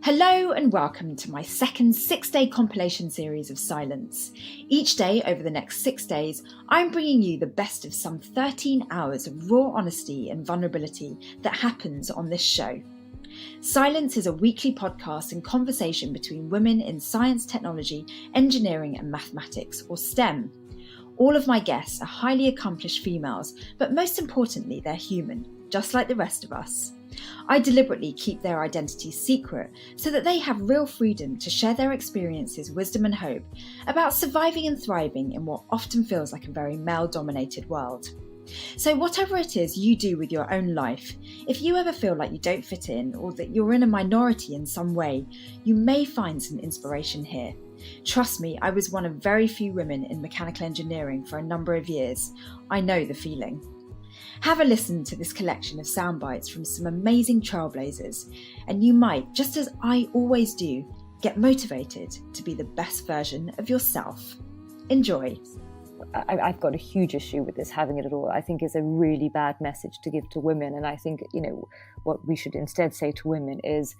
Hello and welcome to my second 6-day compilation series of Scilence. Each day over the next 6 days, I'm bringing you the best of some 13 hours of raw honesty and vulnerability that happens on this show. Scilence is a weekly podcast and conversation between women in science, technology, engineering and mathematics, or STEM. All of my guests are highly accomplished females, but most importantly, they're human, just like the rest of us. I deliberately keep their identities secret so that they have real freedom to share their experiences, wisdom and hope about surviving and thriving in what often feels like a very male-dominated world. So whatever it is you do with your own life, if you ever feel like you don't fit in or that you're in a minority in some way, you may find some inspiration here. Trust me, I was one of very few women in mechanical engineering for a number of years. I know the feeling. Have a listen to this collection of sound bites from some amazing trailblazers, and you might, just as I always do, get motivated to be the best version of yourself. Enjoy. I've got a huge issue with this, having it at all. I think it's a really bad message to give to women. And I think, what we should instead say to women is,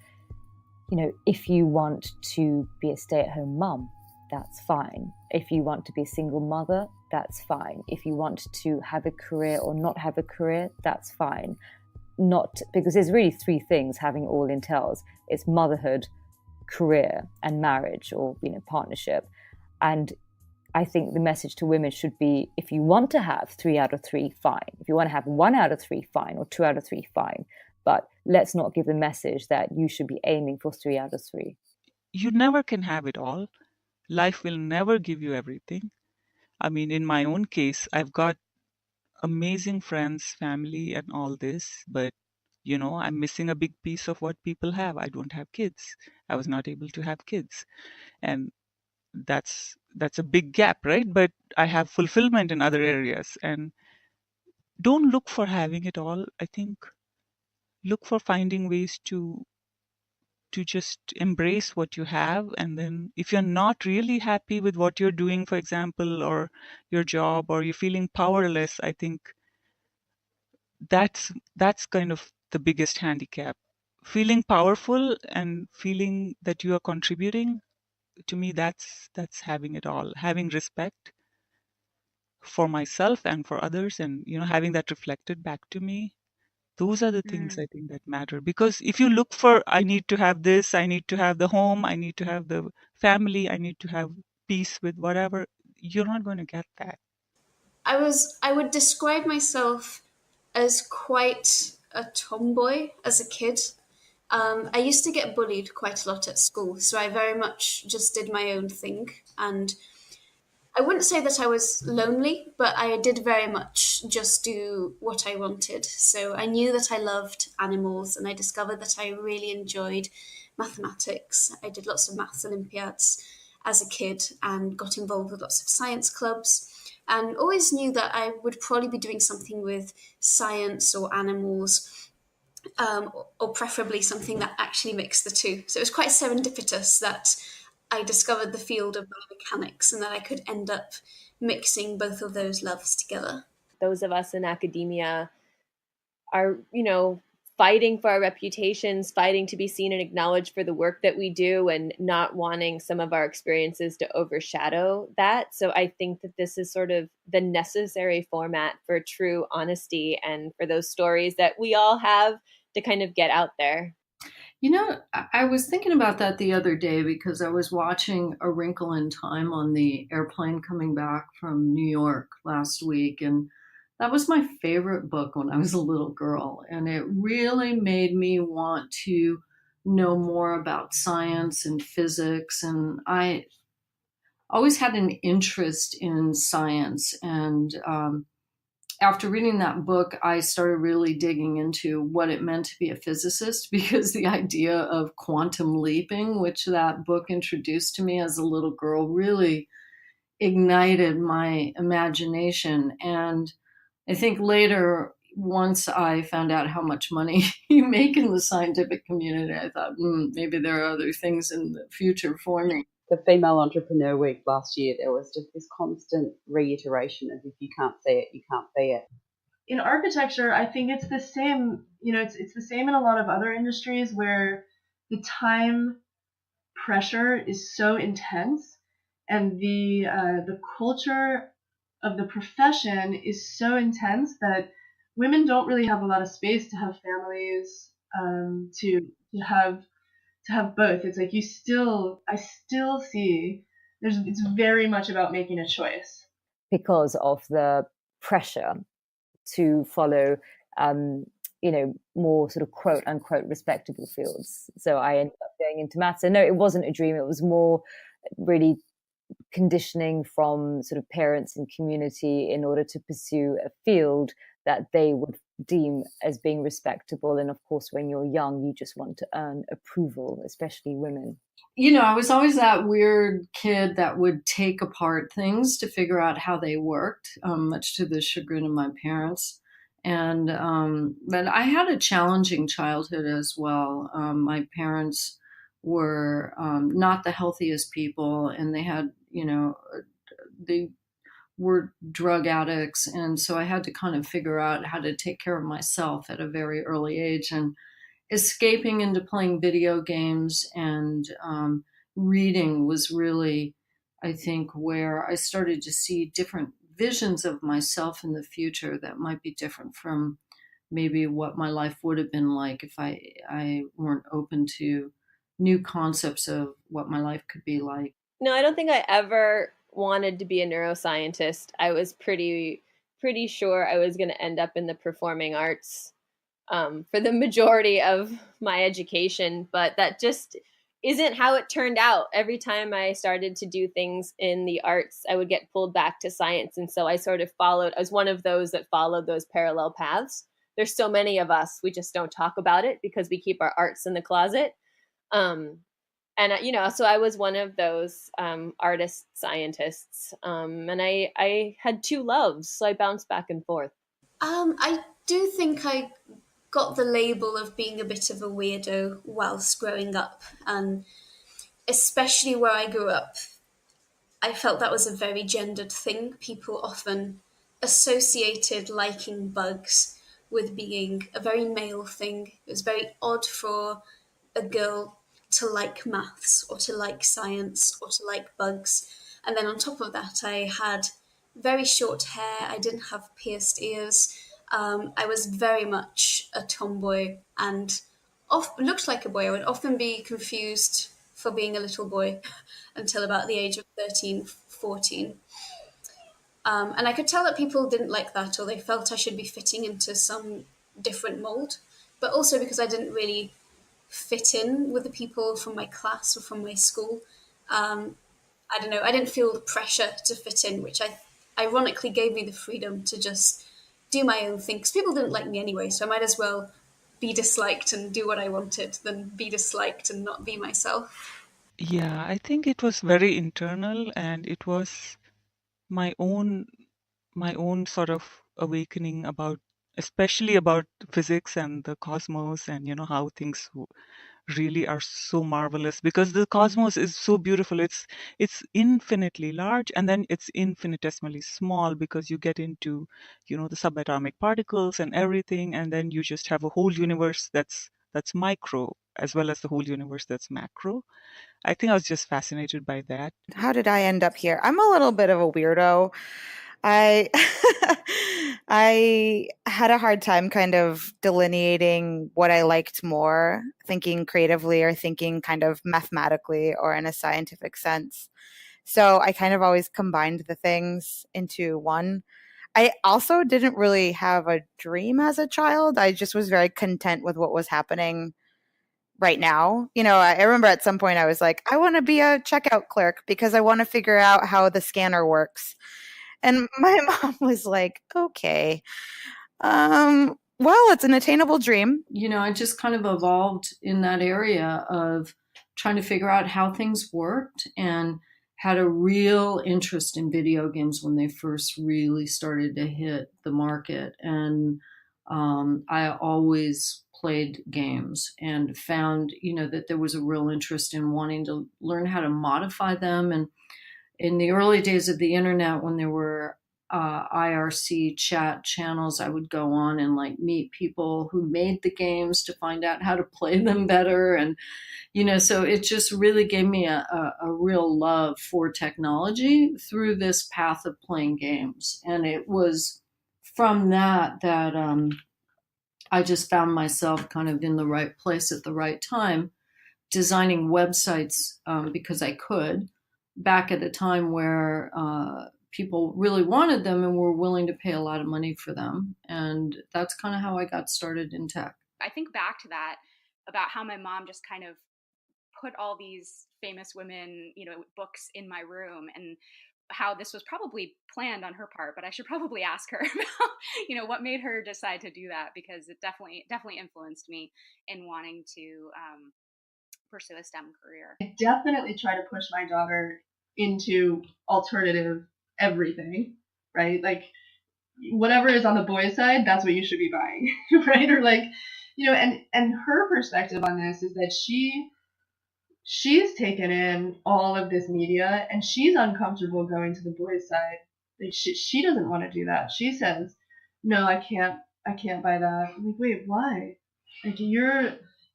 if you want to be a stay-at-home mum, that's fine. If you want to be a single mother, that's fine. If you want to have a career or not have a career, that's fine. Not because there's really three things having it all entails. It's motherhood, career, and marriage or partnership. And I think the message to women should be, if you want to have 3 out of 3, fine. If you want to have 1 out of 3, fine, or 2 out of 3, fine. But let's not give the message that you should be aiming for 3 out of 3. You never can have it all. Life will never give you everything. I mean, in my own case, I've got amazing friends, family, and all this, but I'm missing a big piece of what people have. I don't have kids. I was not able to have kids. And that's a big gap, right? But I have fulfillment in other areas. And don't look for having it all. I think look for finding ways to just embrace what you have. And then if you're not really happy with what you're doing, for example, or your job, or you're feeling powerless, I think that's kind of the biggest handicap. Feeling powerful and feeling that you are contributing, to me, that's having it all. Having respect for myself and for others, and having that reflected back to me. Those are the things I think that matter. Because if you look for, I need to have this, I need to have the home, I need to have the family, I need to have peace with whatever, you're not going to get that. I would describe myself as quite a tomboy as a kid. I used to get bullied quite a lot at school, so I very much just did my own thing. And I wouldn't say that I was lonely, but I did very much just do what I wanted. So I knew that I loved animals, and I discovered that I really enjoyed mathematics. I did lots of maths Olympiads as a kid and got involved with lots of science clubs, and always knew that I would probably be doing something with science or animals, or preferably something that actually mixed the two. So it was quite serendipitous that I discovered the field of biomechanics and that I could end up mixing both of those loves together. Those of us in academia are, fighting for our reputations, fighting to be seen and acknowledged for the work that we do, and not wanting some of our experiences to overshadow that. So I think that this is sort of the necessary format for true honesty and for those stories that we all have to kind of get out there. I was thinking about that the other day because I was watching A Wrinkle in Time on the airplane coming back from New York last week. And that was my favorite book when I was a little girl. And it really made me want to know more about science and physics. And I always had an interest in science. And after reading that book, I started really digging into what it meant to be a physicist, because the idea of quantum leaping, which that book introduced to me as a little girl, really ignited my imagination. And I think later, once I found out how much money you make in the scientific community, I thought, maybe there are other things in the future for me. The Female Entrepreneur Week last year, there was just this constant reiteration of if you can't see it, you can't be it. In architecture, I think it's the same, it's the same in a lot of other industries where the time pressure is so intense, and the culture of the profession is so intense that women don't really have a lot of space to have families, to have both. It's like I still see it's very much about making a choice because of the pressure to follow, more sort of quote unquote respectable fields. So I ended up going into maths. And no, it wasn't a dream. It was more really conditioning from sort of parents and community in order to pursue a field that they would deem as being respectable. And of course, when you're young, you just want to earn approval, especially women. I was always that weird kid that would take apart things to figure out how they worked, much to the chagrin of my parents. And but I had a challenging childhood as well. My parents were not the healthiest people, and they had, they were drug addicts, and so I had to kind of figure out how to take care of myself at a very early age. And escaping into playing video games and reading was really, I think, where I started to see different visions of myself in the future that might be different from maybe what my life would have been like if I weren't open to new concepts of what my life could be like. No, I don't think I ever wanted to be a neuroscientist. I was pretty sure I was going to end up in the performing arts for the majority of my education, but that just isn't how it turned out. Every time I started to do things in the arts, I would get pulled back to science. And so I sort of I was one of those that followed those parallel paths. There's so many of us, we just don't talk about it because we keep our arts in the closet. And so I was one of those artist scientists, and I had two loves, so I bounced back and forth. I do think I got the label of being a bit of a weirdo whilst growing up, and especially where I grew up, I felt that was a very gendered thing. People often associated liking bugs with being a very male thing. It was very odd for a girl to like maths or to like science or to like bugs. And then on top of that, I had very short hair. I didn't have pierced ears. I was very much a tomboy and looked like a boy. I would often be confused for being a little boy until about the age of 13, 14. And I could tell that people didn't like that, or they felt I should be fitting into some different mold, but also because I didn't really fit in with the people from my class or from my school. I don't know, I didn't feel the pressure to fit in, which I ironically gave me the freedom to just do my own thing, because people didn't like me anyway, so I might as well be disliked and do what I wanted than be disliked and not be myself. Yeah, I think it was very internal, and it was my own my own sort of awakening about, especially about physics and the cosmos, and how things really are so marvelous, because the cosmos is so beautiful. It's infinitely large, and then it's infinitesimally small, because you get into the subatomic particles and everything, and then you just have a whole universe that's micro, as well as the whole universe that's macro. I think I was just fascinated by that. How did I end up here? I'm a little bit of a weirdo. I I had a hard time kind of delineating what I liked more, thinking creatively or thinking kind of mathematically or in a scientific sense. So I kind of always combined the things into one. I also didn't really have a dream as a child. I just was very content with what was happening right now. I remember at some point I was like, I want to be a checkout clerk because I want to figure out how the scanner works. And my mom was like, okay, well, it's an attainable dream. I just kind of evolved in that area of trying to figure out how things worked, and had a real interest in video games when they first really started to hit the market. And I always played games and found, that there was a real interest in wanting to learn how to modify them. And in the early days of the internet, when there were IRC chat channels. I would go on and like meet people who made the games to find out how to play them better. And, so it just really gave me a real love for technology through this path of playing games. And it was from that I just found myself kind of in the right place at the right time, designing websites because I could, back at a time where people really wanted them and were willing to pay a lot of money for them. And that's kind of how I got started in tech. I think back to that about how my mom just kind of put all these famous women, books in my room, and how this was probably planned on her part, but I should probably ask her about, what made her decide to do that, because it definitely influenced me in wanting to pursue a STEM career. I definitely try to push my daughter into alternative everything, right? Like whatever is on the boys' side, that's what you should be buying, right? Or like, and her perspective on this is that she's taken in all of this media and she's uncomfortable going to the boys' side. Like she doesn't want to do that. She says, "No, I can't buy that." I'm like, wait, why? Like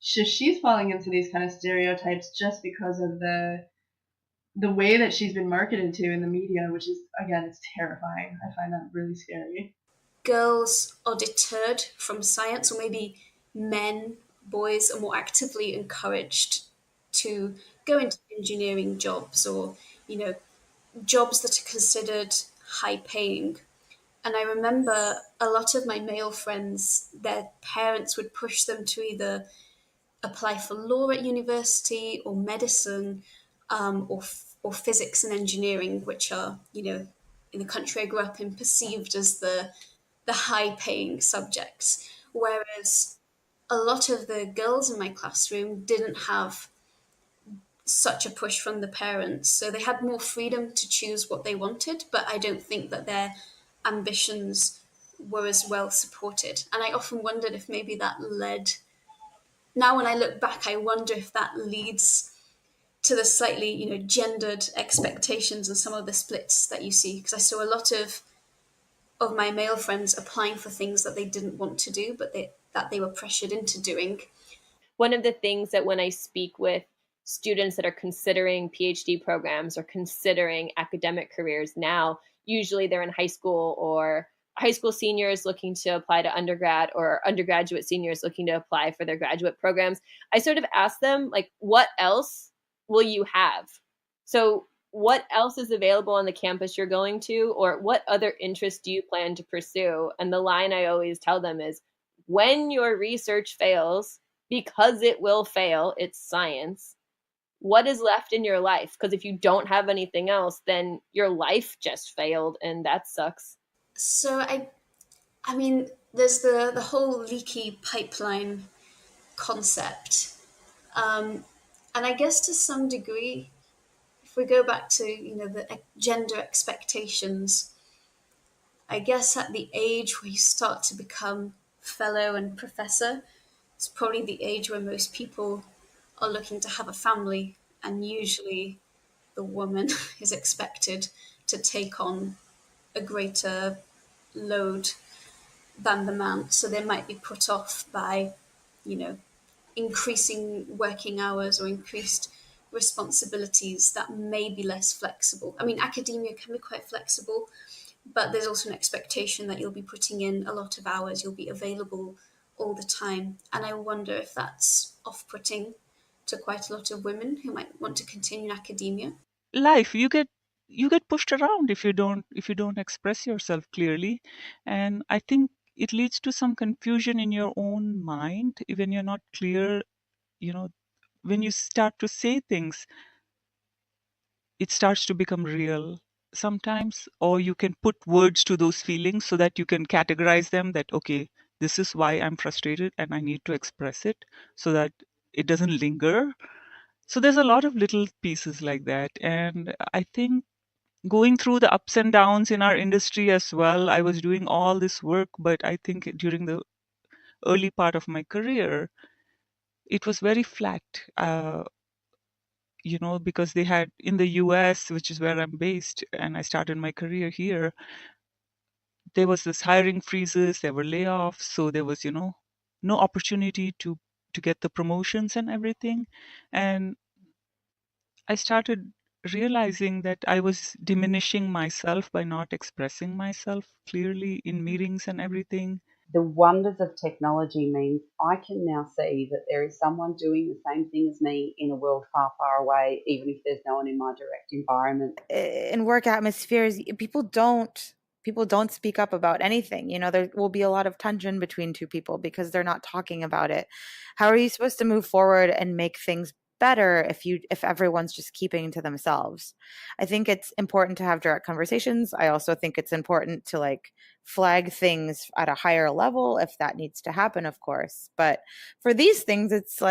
she's falling into these kind of stereotypes just because of the way that she's been marketed to in the media, which is, again, it's terrifying. I find that really scary. Girls are deterred from science, or maybe boys are more actively encouraged to go into engineering jobs, or, jobs that are considered high paying. And I remember a lot of my male friends, their parents would push them to either apply for law at university or medicine, or physics and engineering, which are, in the country I grew up in, perceived as the high-paying subjects. Whereas a lot of the girls in my classroom didn't have such a push from the parents, so they had more freedom to choose what they wanted. But I don't think that their ambitions were as well supported. And I often wondered if maybe that led. Now, when I look back, I wonder if that leads to the slightly, gendered expectations and some of the splits that you see. Because I saw a lot of my male friends applying for things that they didn't want to do, but that they were pressured into doing. One of the things that when I speak with students that are considering PhD programs or considering academic careers now, usually they're in high school, or high school seniors looking to apply to undergrad, or undergraduate seniors looking to apply for their graduate programs. I sort of ask them, like, what else will you have? So what else is available on the campus you're going to, or what other interests do you plan to pursue? And the line I always tell them is, when your research fails, because it will fail, it's science, what is left in your life? Because if you don't have anything else, then your life just failed, and that sucks. So I mean, there's the whole leaky pipeline concept. And I guess to some degree, if we go back to, the gender expectations, I guess at the age where you start to become fellow and professor, it's probably the age where most people are looking to have a family, and usually the woman is expected to take on a greater load than the man. So they might be put off by, increasing working hours or increased responsibilities that may be less flexible. I mean, academia can be quite flexible, but there's also an expectation that you'll be putting in a lot of hours, you'll be available all the time. And I wonder if that's off-putting to quite a lot of women who might want to continue in academia. Life, you get pushed around if you don't express yourself clearly, and I think it leads to some confusion in your own mind when you're not clear. When you start to say things, it starts to become real sometimes, or you can put words to those feelings so that you can categorize them, that okay, this is why I'm frustrated and I need to express it so that it doesn't linger. So there's a lot of little pieces like that, and I think going through the ups and downs in our industry as well, I was doing all this work, but I think during the early part of my career it was very flat. Because they had in the US, which is where I'm based, and I started my career here, there was this hiring freezes, there were layoffs, so there was, no opportunity to get the promotions and everything. And I started realizing that I was diminishing myself by not expressing myself clearly in meetings and everything. The wonders of technology means I can now see that there is someone doing the same thing as me in a world far, far away, even if there's no one in my direct environment. In work atmospheres, people don't speak up about anything. There will be a lot of tension between two people because they're not talking about it. How are you supposed to move forward and make things better if everyone's just keeping to themselves? I think it's important to have direct conversations. I also think it's important to flag things at a higher level if that needs to happen, of course. But for these things, it's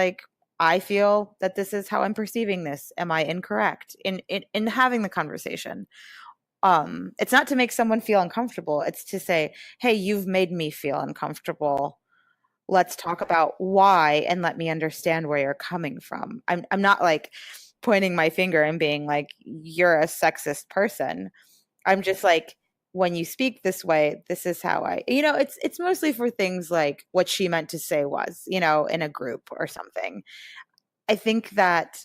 I feel that this is how I'm perceiving this. Am I incorrect in having the conversation? It's not to make someone feel uncomfortable. It's to say, hey, you've made me feel uncomfortable. Let's talk about why and let me understand where you're coming from. I'm not pointing my finger and being you're a sexist person. I'm just when you speak this way, this is how it's mostly for things like what she meant to say was, in a group or something. I think that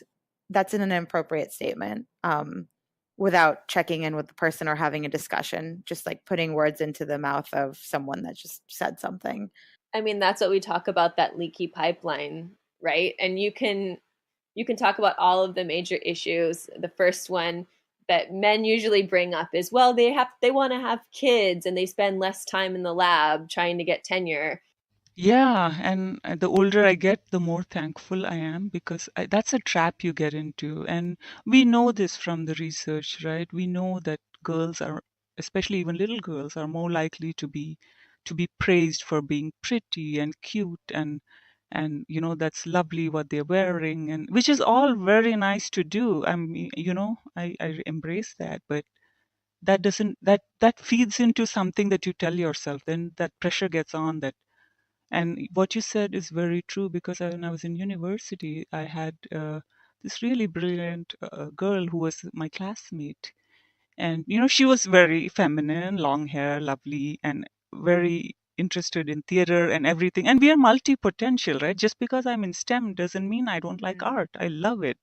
that's an inappropriate statement, without checking in with the person or having a discussion, just putting words into the mouth of someone that just said something. I mean, that's what we talk about, that leaky pipeline, right? And you can talk about all of the major issues. The first one that men usually bring up is, well, they want to have kids and they spend less time in the lab trying to get tenure. Yeah, and the older I get, the more thankful I am, because that's a trap you get into. And we know this from the research, right? We know that girls are, especially even little girls, are more likely to be praised for being pretty and cute and that's lovely what they're wearing, and which is all very nice to do. I mean, I embrace that, but that doesn't that feeds into something that you tell yourself. Then that pressure gets on that. And what you said is very true, because when I was in university, I had this really brilliant girl who was my classmate. And, she was very feminine, long hair, lovely, and very interested in theater and everything. And we are multi-potential, right? Just because I'm in STEM doesn't mean I don't like art. I love it.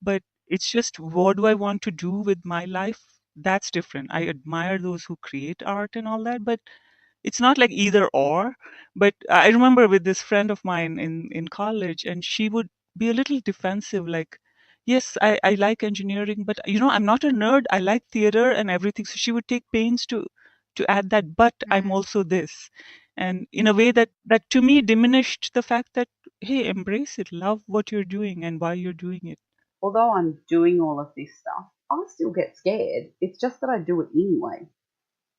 But it's just, what do I want to do with my life? That's different. I admire those who create art and all that, but it's not like either or. But I remember with this friend of mine in college, and she would be a little defensive, like, yes, I like engineering, but I'm not a nerd. I like theater and everything. So she would take pains to add that, but I'm also this. And in a way that to me diminished the fact that, hey, embrace it, love what you're doing and why you're doing it. Although I'm doing all of this stuff, I still get scared. It's just that I do it anyway,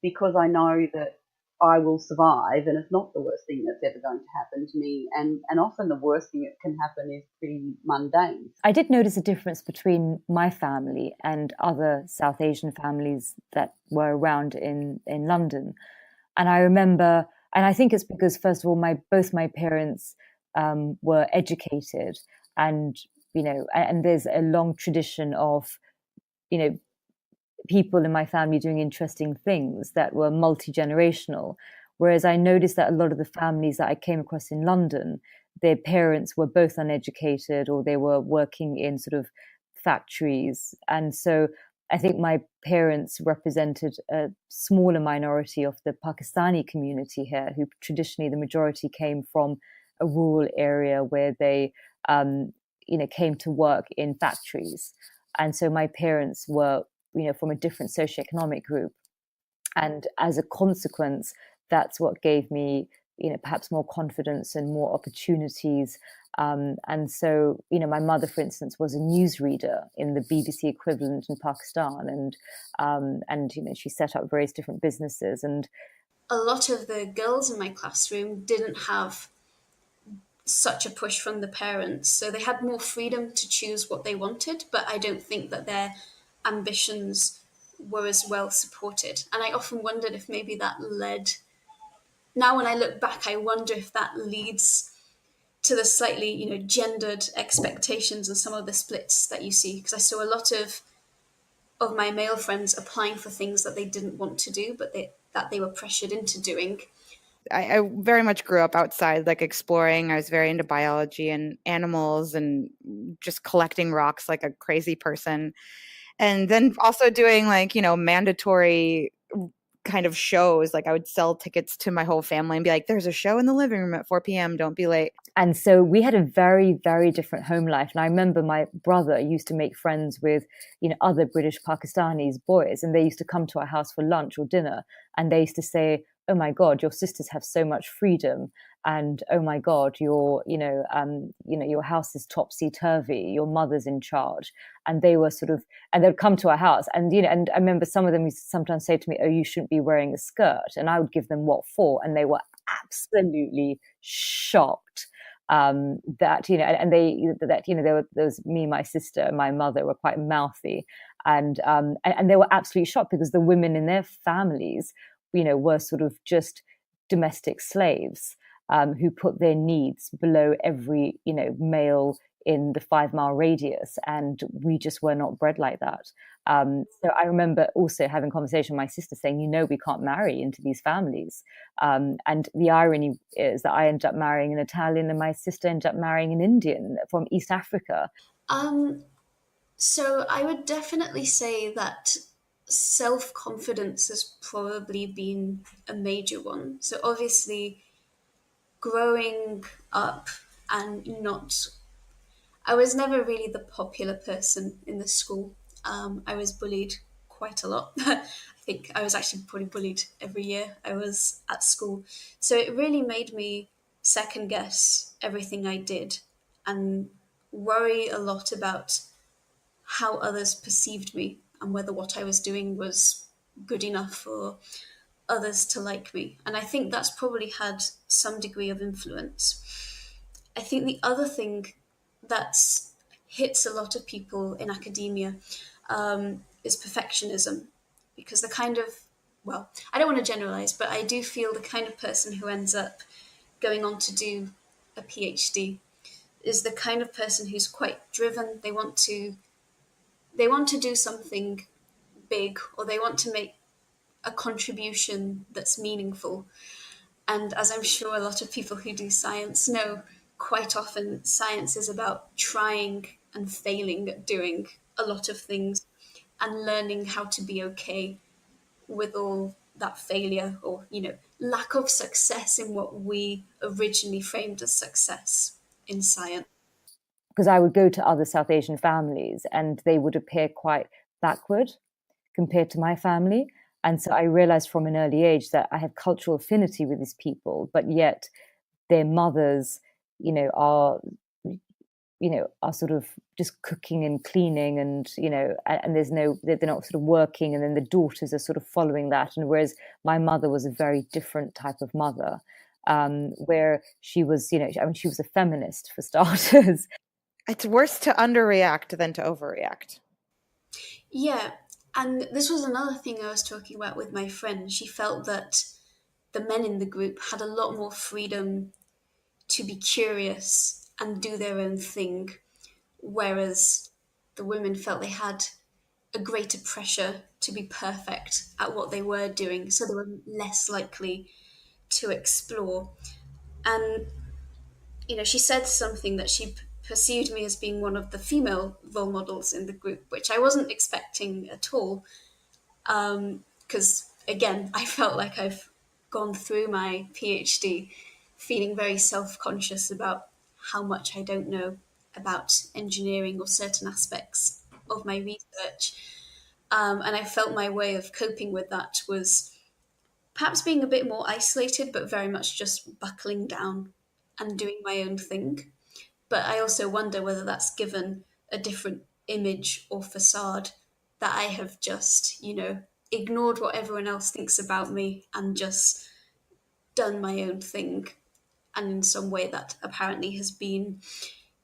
because I know that I will survive, and it's not the worst thing that's ever going to happen to me. And often the worst thing that can happen is pretty mundane. I did notice a difference between my family and other South Asian families that were around in London. And I remember, and I think it's because, first of all, both my parents were educated, and and there's a long tradition of people in my family doing interesting things that were multi-generational. Whereas I noticed that a lot of the families that I came across in London, their parents were both uneducated, or they were working in sort of factories. And so I think my parents represented a smaller minority of the Pakistani community here, who traditionally the majority came from a rural area where they came to work in factories. And so my parents were from a different socioeconomic group. And as a consequence, that's what gave me, perhaps more confidence and more opportunities. And so, my mother, for instance, was a newsreader in the BBC equivalent in Pakistan. And she set up various different businesses. And a lot of the girls in my classroom didn't have such a push from the parents, so they had more freedom to choose what they wanted, but I don't think that their ambitions were as well supported. And I often wondered if maybe that led, now when I look back, I wonder if that leads to the slightly gendered expectations and some of the splits that you see, because I saw a lot of my male friends applying for things that they didn't want to do, but that they were pressured into doing. I very much grew up outside, like exploring. I was very into biology and animals and just collecting rocks like a crazy person. And then also doing like, mandatory kind of shows. Like I would sell tickets to my whole family and be like, there's a show in the living room at 4 p.m. Don't be late. And so we had a very, very different home life. And I remember my brother used to make friends with, other British Pakistanis boys, and they used to come to our house for lunch or dinner. And they used to say, oh my God, your sisters have so much freedom. And oh my God, your house is topsy turvy. Your mother's in charge. And they were and they'd come to our house. And, and I remember some of them used to sometimes say to me, oh, you shouldn't be wearing a skirt. And I would give them what for? And they were absolutely shocked. That and there was me, my sister, my mother were quite mouthy, and they were absolutely shocked because the women in their families, were sort of just domestic slaves who put their needs below every male in the 5 mile radius, and we just were not bred like that. So I remember also having a conversation with my sister saying, we can't marry into these families. And the irony is that I ended up marrying an Italian and my sister ended up marrying an Indian from East Africa. So I would definitely say that self-confidence has probably been a major one. So obviously growing up and not I was never really the popular person in the school. I was bullied quite a lot. I think I was actually probably bullied every year I was at school. So it really made me second guess everything I did and worry a lot about how others perceived me and whether what I was doing was good enough for others to like me. And I think that's probably had some degree of influence. I think the other thing that's hits a lot of people in academia is perfectionism, because I don't want to generalize, but I do feel the kind of person who ends up going on to do a PhD is the kind of person who's quite driven. They want to do something big, or they want to make a contribution that's meaningful. And as I'm sure a lot of people who do science know, quite often science is about trying and failing at doing a lot of things and learning how to be okay with all that failure or, lack of success in what we originally framed as success in science. Because I would go to other South Asian families and they would appear quite backward compared to my family. And so I realized from an early age that I have cultural affinity with these people, but yet their mothers, are sort of just cooking and cleaning and, and they're not sort of working. And then the daughters are sort of following that. And whereas my mother was a very different type of mother, where she was, she was a feminist for starters. It's worse to underreact than to overreact. Yeah. And this was another thing I was talking about with my friend. She felt that the men in the group had a lot more freedom to be curious and do their own thing, whereas the women felt they had a greater pressure to be perfect at what they were doing, so they were less likely to explore. And, she said something that she perceived me as being one of the female role models in the group, which I wasn't expecting at all. Because, again, I felt like I've gone through my PhD feeling very self-conscious about how much I don't know about engineering or certain aspects of my research. And I felt my way of coping with that was perhaps being a bit more isolated, but very much just buckling down and doing my own thing. But I also wonder whether that's given a different image or facade that I have just, ignored what everyone else thinks about me and just done my own thing. And in some way that apparently has been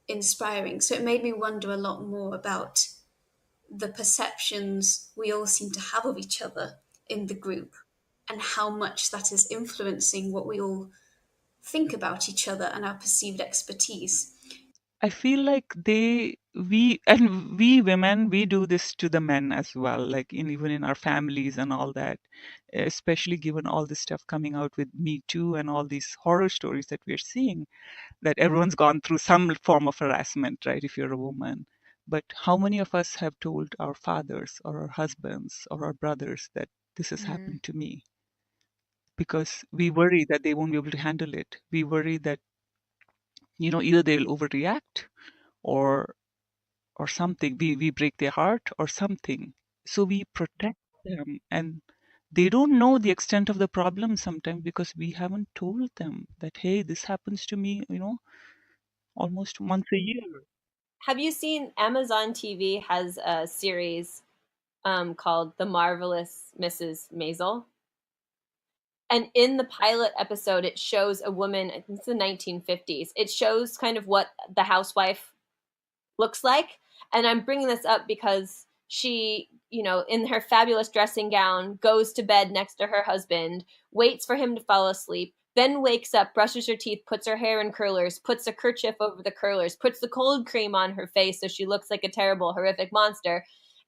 inspiring. So it made me wonder a lot more about the perceptions we all seem to have of each other in the group and how much that is influencing what we all think about each other and our perceived expertise. I feel like they we women, we do this to the men as well, like even in our families and all that, especially given all this stuff coming out with Me Too and all these horror stories that we're seeing, that everyone's gone through some form of harassment, right, if you're a woman. But how many of us have told our fathers or our husbands or our brothers that this has happened to me? Because we worry that they won't be able to handle it. We worry that, either they'll overreact or something. We break their heart or something. So we protect them, and they don't know the extent of the problem sometimes because we haven't told them that, hey, this happens to me, almost once a year. Have you seen Amazon TV has a series called The Marvelous Mrs. Maisel? And in the pilot episode, it shows a woman, I think it's the 1950s. It shows kind of what the housewife looks like. And I'm bringing this up because she, in her fabulous dressing gown, goes to bed next to her husband, waits for him to fall asleep, then wakes up, brushes her teeth, puts her hair in curlers, puts a kerchief over the curlers, puts the cold cream on her face so she looks like a terrible, horrific monster,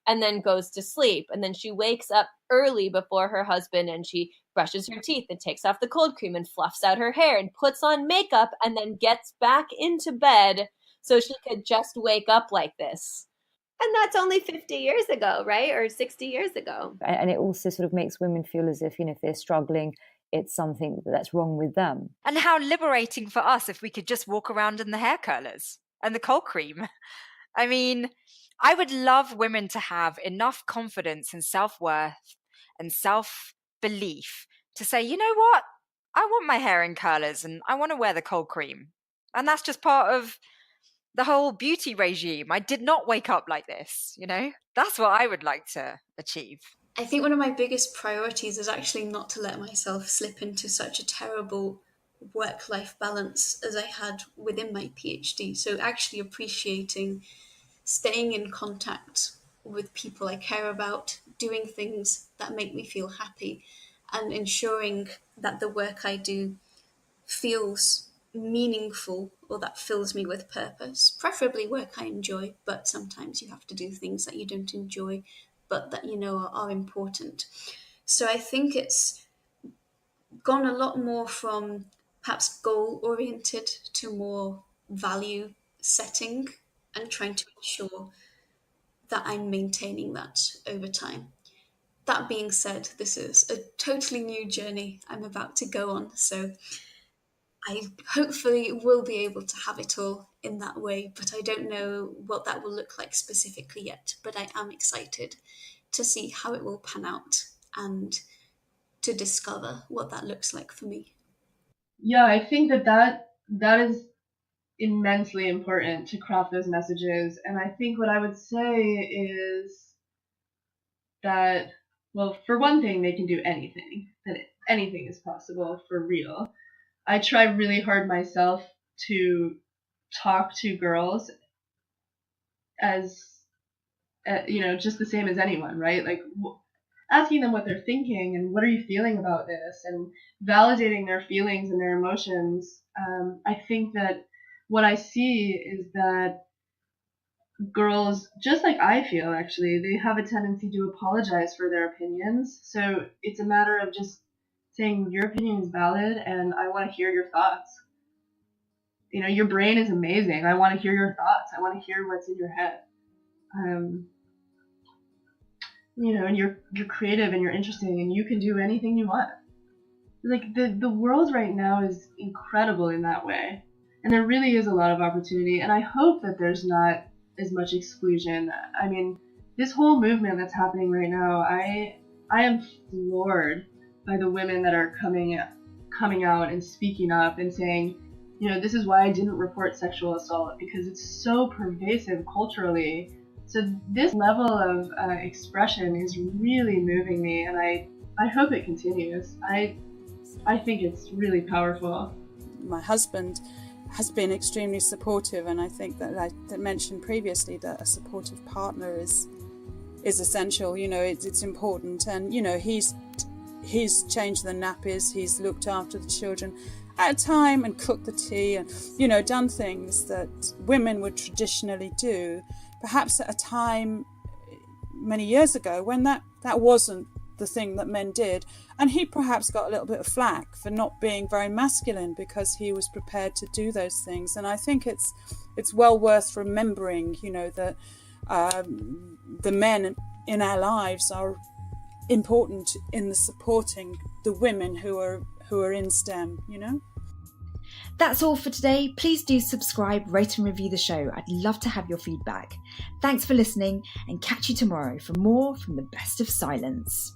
and then goes to sleep. And then she wakes up early before her husband and she brushes her teeth and takes off the cold cream and fluffs out her hair and puts on makeup and then gets back into bed so she could just wake up like this. And that's only 50 years ago, right? Or 60 years ago. And it also sort of makes women feel as if, if they're struggling, it's something that's wrong with them. And how liberating for us if we could just walk around in the hair curlers and the cold cream. I mean, I would love women to have enough confidence and self-worth and self-belief to say, you know what? I want my hair in curlers and I want to wear the cold cream. And that's just part of the whole beauty regime. I did not wake up like this, That's what I would like to achieve. I think one of my biggest priorities is actually not to let myself slip into such a terrible work-life balance as I had within my PhD. So actually appreciating staying in contact with people I care about, doing things that make me feel happy, and ensuring that the work I do feels meaningful or that fills me with purpose. Preferably work I enjoy, but sometimes you have to do things that you don't enjoy, but that are important. So I think it's gone a lot more from perhaps goal-oriented to more value setting and trying to ensure that I'm maintaining that over time. That being said, this is a totally new journey I'm about to go on, so I hopefully will be able to have it all in that way, but I don't know what that will look like specifically yet. But I am excited to see how it will pan out and to discover what that looks like for me. Yeah, I think that is immensely important to craft those messages. And I think what I would say is that, well, for one thing, they can do anything, that anything is possible for real. I try really hard myself to talk to girls as, just the same as anyone, right? Like asking them what they're thinking and what are you feeling about this and validating their feelings and their emotions. I think that what I see is that girls, just like I feel actually, they have a tendency to apologize for their opinions. So it's a matter of just saying your opinion is valid and I want to hear your thoughts. Your brain is amazing. I want to hear your thoughts. I want to hear what's in your head. And you're creative and you're interesting and you can do anything you want. Like the world right now is incredible in that way. And there really is a lot of opportunity. And I hope that there's not as much exclusion. I mean, this whole movement that's happening right now, I am floored by the women that are coming out and speaking up and saying, this is why I didn't report sexual assault, because it's so pervasive culturally. So this level of expression is really moving me, and I hope it continues. I think it's really powerful. My husband has been extremely supportive, and I think that I mentioned previously that a supportive partner is essential. It's important, and he's changed the nappies, he's looked after the children. at a time and cooked the tea and, you know, done things that women would traditionally do, perhaps at a time many years ago when that wasn't the thing that men did. And he perhaps got a little bit of flack for not being very masculine because he was prepared to do those things. And I think it's well worth remembering, you know, that the men in our lives are important in the supporting the women who are in STEM, you know. That's all for today. Please do subscribe, rate and review the show. I'd love to have your feedback. Thanks for listening, and catch you tomorrow for more from the best of Scilence.